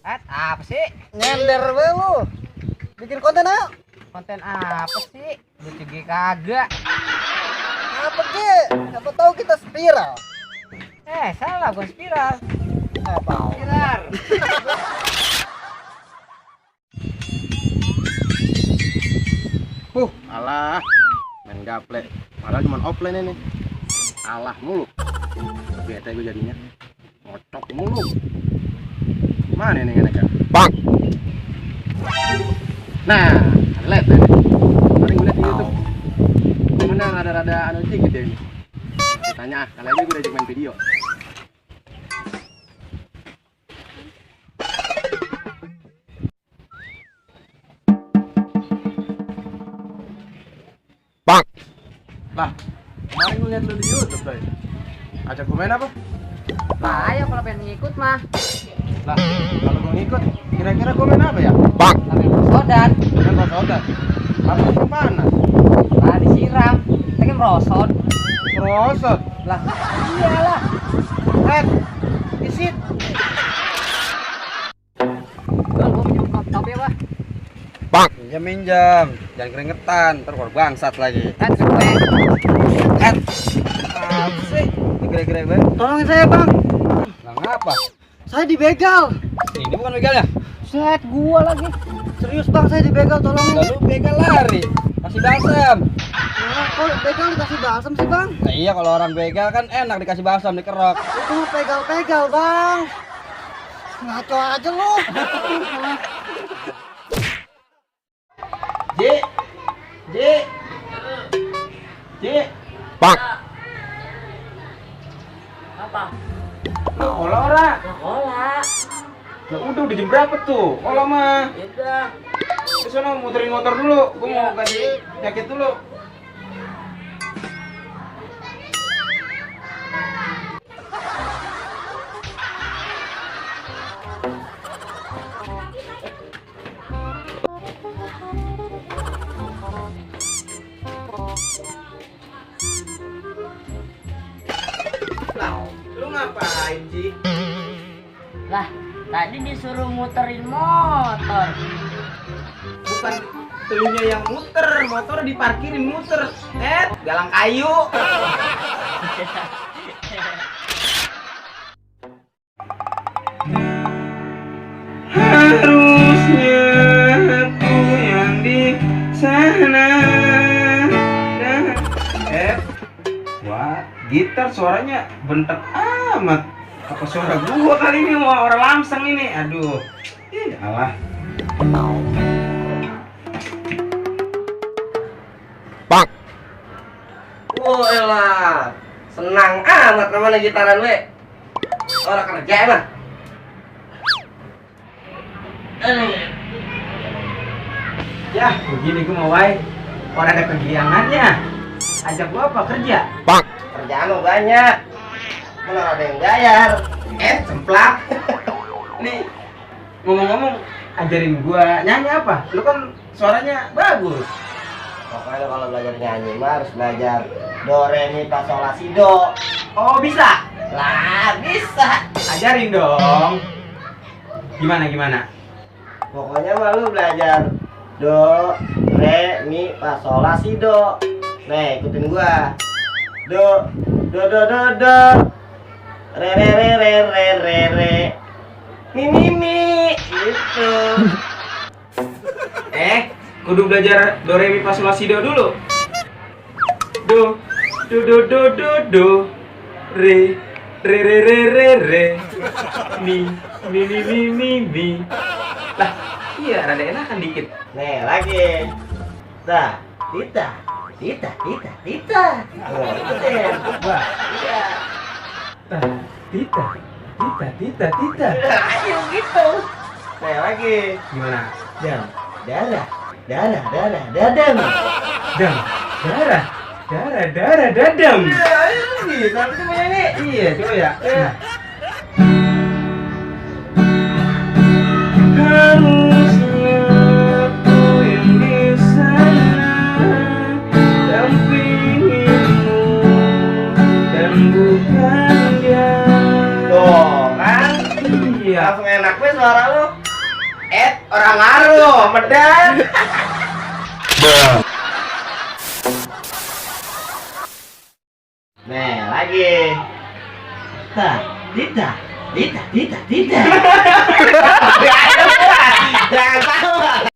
Apa sih? Nyender we lu. Bikin konten ayo. Konten apa sih? Lucu ge kagak. Apa ge? Siapa tahu kita spiral. Salah, bukan spiral. Apa? Spiral. Alah, main gaple. Malah cuma offline ini. Alah mulu. Bete gue jadinya. Ngocok mulu. Mana nih enaknya? Bang. Nah, lihat nih. Kemarin gue liat di YouTube. Mana rada-rada anu dikit ya ini. Gue tanya, kali aja gue udah main video. Bang. Lah, kemarin gue liat lu di YouTube tadi. Ajak gue main apa? Ayo kalau pengen ngikut mah. Lah, kalau gue ngikut, kira-kira gue main apa ya? Bang. Tapi merosodan. Main rosodan. Apa yang mana? Lah disiram. Kita kan merosot. Merosot. Lah, iyalah. Red, isit. Bang, gua pinjam topi apa? Minjam. Jangan keringetan, ntar keluar bangsat lagi. Gue. Apa sih? Digere-gere bang. Tolongin saya bang. Lah ngapa? Saya dibegal. Ini bukan begalnya. Set gua lagi. Serius bang, saya dibegal, tolongin. Lalu begal lari. Kasih balsam. Nah, kok begal dikasih balsam sih bang? Nah iya kalau orang begal kan enak dikasih balsam dikerok. Itu mah pegal-pegal bang. Ngaco aja lu. J. Bang. Apa? Lah olah ora. Olah. Lah udah jam berapa tuh? Olah mah. Udah. Terus sono muterin motor dulu. Gua mau kasih jaket dulu. Lah, lu ngapain sih? Lah, tadi disuruh muterin motor. Bukan elunya yang muter, motor diparkirin muter. Galang kayu. Harusnya aku yang di sana. Wah, gitar suaranya bentek amat. Apa suara gua kali ini? Wah, orang lamseng ini. Aduh. Alah. Bang. Wah elah. Senang amat namanya gitaran we. Orang kerja emang. Ya, begini gua mau wae. Orang ada kegiatannya. Ajak gua apa kerja? Bang. Kerjaan lo banyak. Mana ada yang bayar. Cemplak. Nih, ngomong-ngomong, ajarin gua nyanyi apa? Lu kan suaranya bagus. Pokoknya kalau belajar nyanyi mah harus belajar do re mi fa sol la si do. Oh, bisa. Lah bisa. Ajarin dong. Gimana? Pokoknya mah lu belajar do re mi fa sol la si do. Nih ikutin gua. Do do. Re mi gitu. Kudu belajar do re mi fa sol la si do dulu. Do re mi. Lah, iya rada enakan dikit. Nih lagi. Dah, tita. Oh, itu deh. Wah, Iya. tita. Ayo gitu. Nih lagi. Gimana? Dam, dadam. Dam, darah, dadam. Ayo bisa tuh nyanyi. Iya, coba ya. Iya. Harusnya aku yang di sana dampingimu dan bukan dia. Tuh kan? Iya. Langsung enak we. Kenapa suara lu? Orang ngaruh, medan. Nih, lagi. Tidak. Jangan tahu.